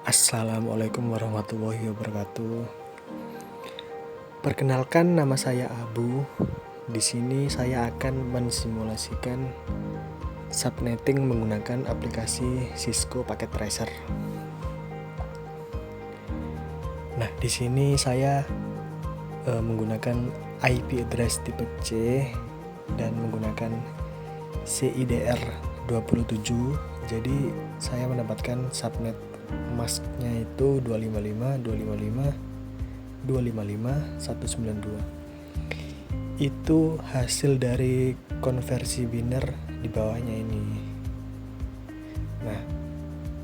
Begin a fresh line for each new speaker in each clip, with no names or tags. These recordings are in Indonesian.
Assalamualaikum warahmatullahi wabarakatuh. Perkenalkan, nama saya Abu. Di sini saya akan mensimulasikan subnetting menggunakan aplikasi Cisco Packet Tracer. Nah, di sini saya menggunakan IP address tipe C dan menggunakan CIDR 27. Jadi saya mendapatkan subnet masknya itu 255.255.255.192. Itu hasil dari konversi biner di bawahnya ini. Nah,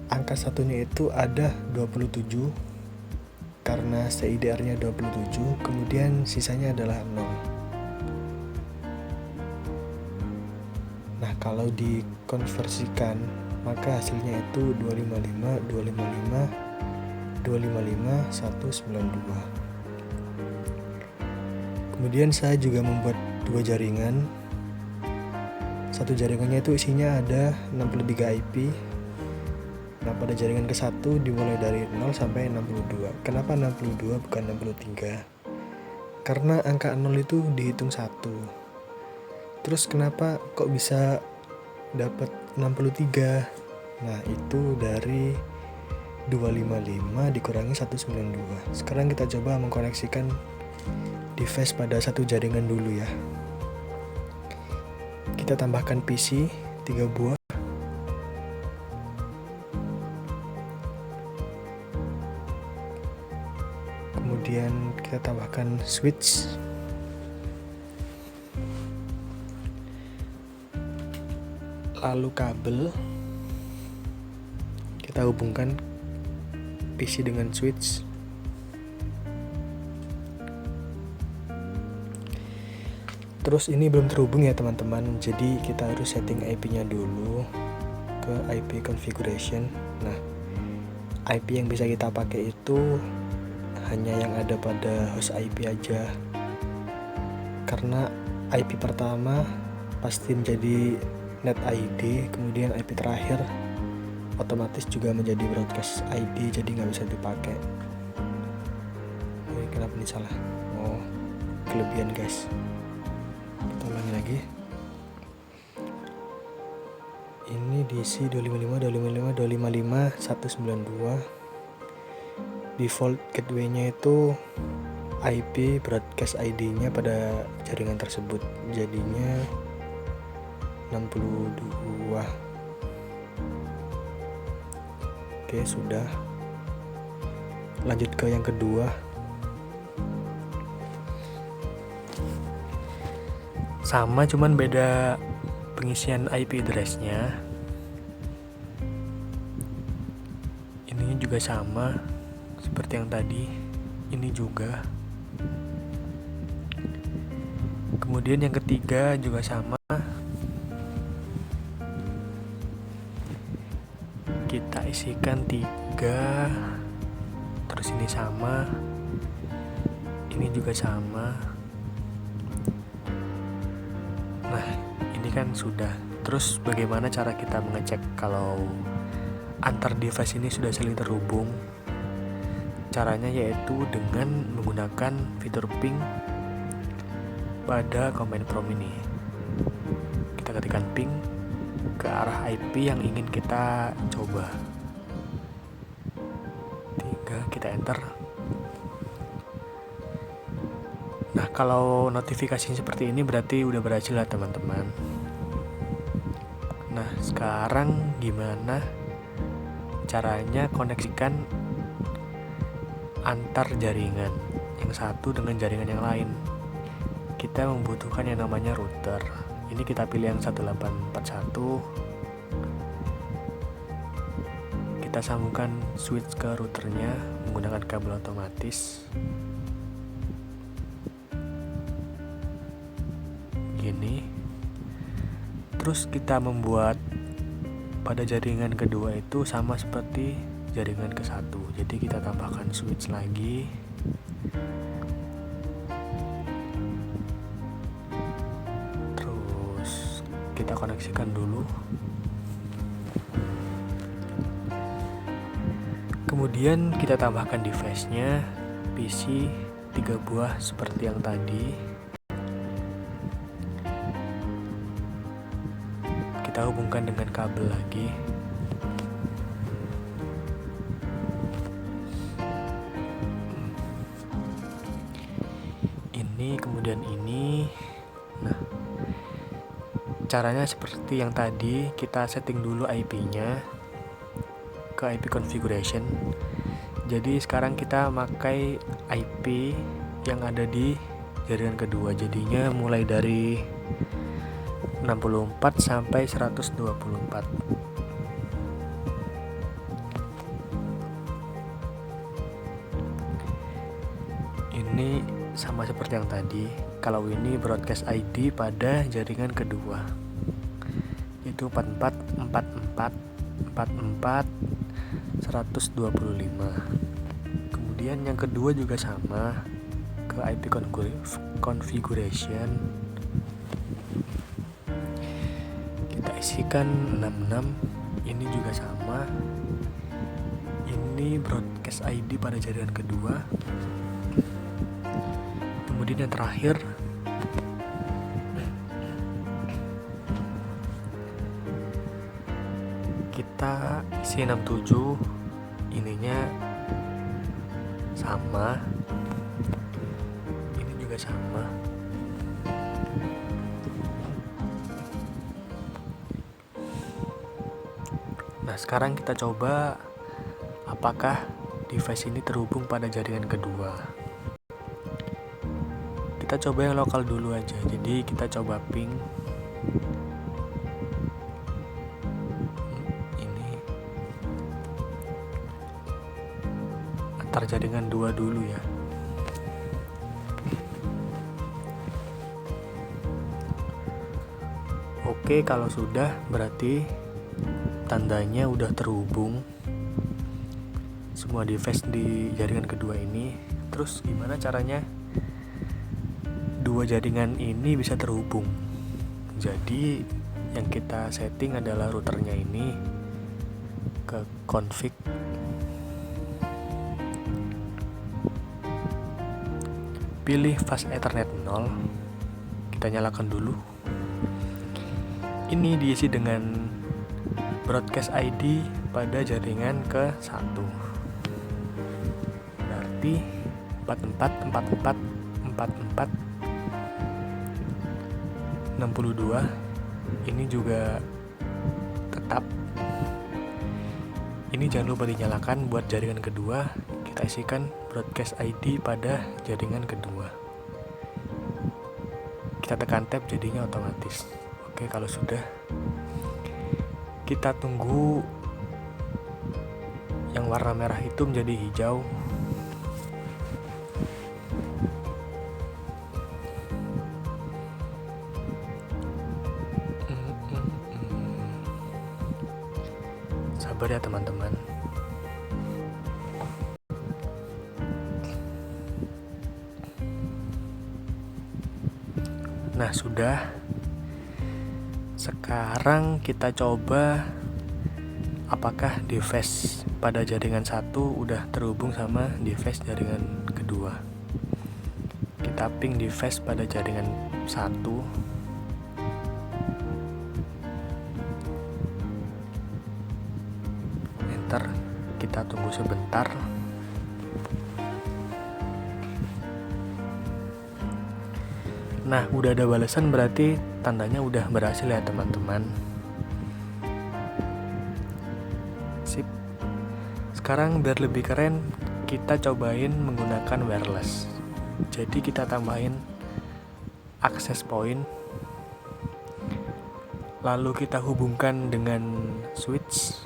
angka satunya itu ada 27 karena CIDR-nya 27, kemudian sisanya adalah 0. Nah, kalau dikonversikan maka hasilnya itu 255.255.192. Kemudian saya juga membuat dua jaringan. Satu jaringannya itu isinya ada 63 IP. Nah, pada jaringan ke-1 dimulai dari 0 sampai 62. Kenapa 62 bukan 63? Karena angka 0 itu dihitung 1. Terus kenapa kok bisa dapat 63? Nah, itu dari 255 dikurangi 192. Sekarang kita coba mengkoneksikan device pada satu jaringan dulu ya. Kita tambahkan PC 3 buah. Kemudian kita tambahkan switch. Lalu kabel. Kita hubungkan PC dengan switch. Terus ini belum terhubung ya teman-teman, jadi kita harus setting IP-nya dulu ke IP configuration. Nah, IP yang bisa kita pakai itu hanya yang ada pada host IP aja, karena IP pertama pasti menjadi net ID, kemudian IP terakhir otomatis juga menjadi broadcast ID, jadi nggak bisa dipakai. Ini kenapa ini salah? Oh, kelebihan guys. Kita ulangi lagi. Ini diisi 255.255.255.192. Default gateway-nya itu IP broadcast ID-nya pada jaringan tersebut, jadinya 62. Oke, sudah. Lanjut ke yang kedua. Sama, cuman beda pengisian IP address-nya. Ini juga sama seperti yang tadi. Ini juga. Kemudian yang ketiga juga sama. Kita isikan 3. Terus ini sama. Ini juga sama. Nah, ini kan sudah. Terus bagaimana cara kita mengecek kalau antar device ini sudah saling terhubung? Caranya yaitu dengan menggunakan fitur ping pada command prompt ini. Kita ketikkan ping ke arah IP yang ingin kita coba. 3, kita enter. Nah, kalau notifikasi seperti ini berarti udah berhasil lah teman-teman. Nah, sekarang gimana caranya koneksikan antar jaringan yang satu dengan jaringan yang lain? Kita membutuhkan yang namanya router. Ini kita pilih yang 1841. Kita sambungkan switch ke routernya menggunakan kabel otomatis. Gini. Terus kita membuat pada jaringan kedua itu sama seperti jaringan ke satu. Jadi kita tambahkan switch lagi. Terus kita koneksikan dulu. Kemudian kita tambahkan device-nya, PC 3 buah seperti yang tadi. Kita hubungkan dengan kabel lagi. Ini kemudian ini. Nah, caranya seperti yang tadi, kita setting dulu IP-nya ke IP configuration. Jadi sekarang kita pakai IP yang ada di jaringan kedua. Jadinya mulai dari 64 sampai 124. Ini sama seperti yang tadi. Kalau ini broadcast ID pada jaringan kedua, itu 44 44 44 125. Kemudian yang kedua juga sama, ke IP configuration kita isikan 66. Ini juga sama, ini broadcast ID pada jaringan kedua. Kemudian yang terakhir kita isi 67, ininya sama, ini juga sama. Nah, sekarang kita coba apakah device ini terhubung pada jaringan kedua. Kita coba yang lokal dulu aja. Jadi kita coba ping ini antar jaringan dua dulu ya. Oke, kalau sudah berarti tandanya udah terhubung semua device di jaringan kedua ini. Terus gimana caranya dua jaringan ini bisa terhubung? Jadi yang kita setting adalah routernya ini ke config, pilih fast ethernet 0, kita nyalakan dulu. Ini diisi dengan broadcast ID pada jaringan ke 1, berarti 44 44 44 62. Ini juga tetap. Ini jangan lupa dinyalakan buat jaringan kedua. Kita isikan broadcast ID pada jaringan kedua. Kita tekan tab, jadinya otomatis. Oke, kalau sudah, kita tunggu yang warna merah itu menjadi hijau. Sabar ya teman-teman. Nah, sudah. Sekarang kita coba apakah device pada jaringan 1 udah terhubung sama device jaringan kedua. Kita ping device pada jaringan 1. Enter. Kita tunggu sebentar. Nah, udah ada balasan, berarti tandanya udah berhasil ya teman-teman. Sip. Sekarang biar lebih keren, kita cobain menggunakan wireless. Jadi kita tambahin access point, lalu kita hubungkan dengan switch.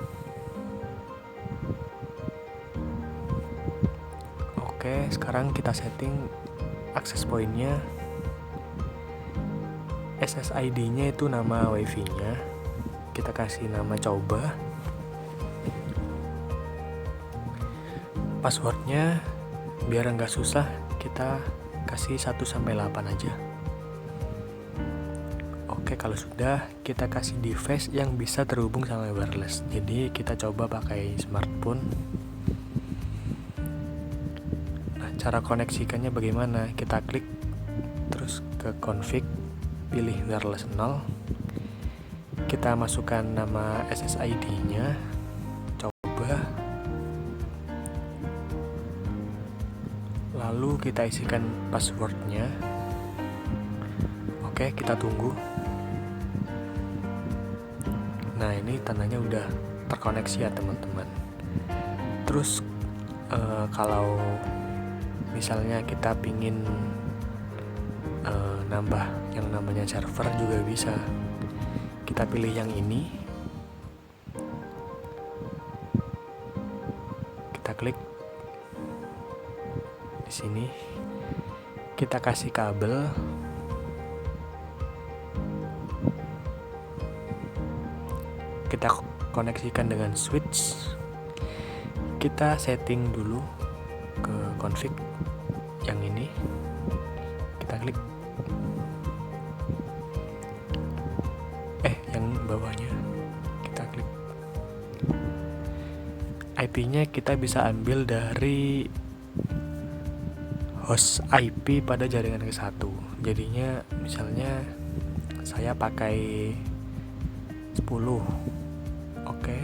Oke, sekarang kita setting access point-nya. SSID-nya itu nama WiFi-nya. Kita kasih nama coba. Passwordnya biar nggak susah, kita kasih 1-8 aja. Oke, kalau sudah, kita kasih device yang bisa terhubung sama wireless. Jadi kita coba pakai smartphone. cara koneksikannya bagaimana? Kita klik terus ke config, pilih wireless 0, kita masukkan nama SSID-nya, coba, lalu kita isikan passwordnya. Oke, kita tunggu. Nah, ini tandanya udah terkoneksi ya teman-teman. Terus kalau misalnya kita pingin nambah yang namanya server juga bisa. Kita pilih yang ini, kita klik di sini, kita kasih kabel, kita koneksikan dengan switch, kita setting dulu ke config yang ini, kita klik yang bawahnya, kita klik. IP-nya kita bisa ambil dari host IP pada jaringan ke-1. Jadinya misalnya saya pakai 10. Oke.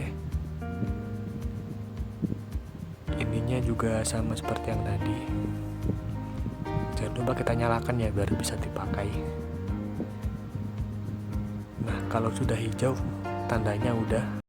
Ininya juga sama seperti yang tadi. Jangan lupa kita nyalakan ya biar bisa dipakai. Nah, kalau sudah hijau tandanya udah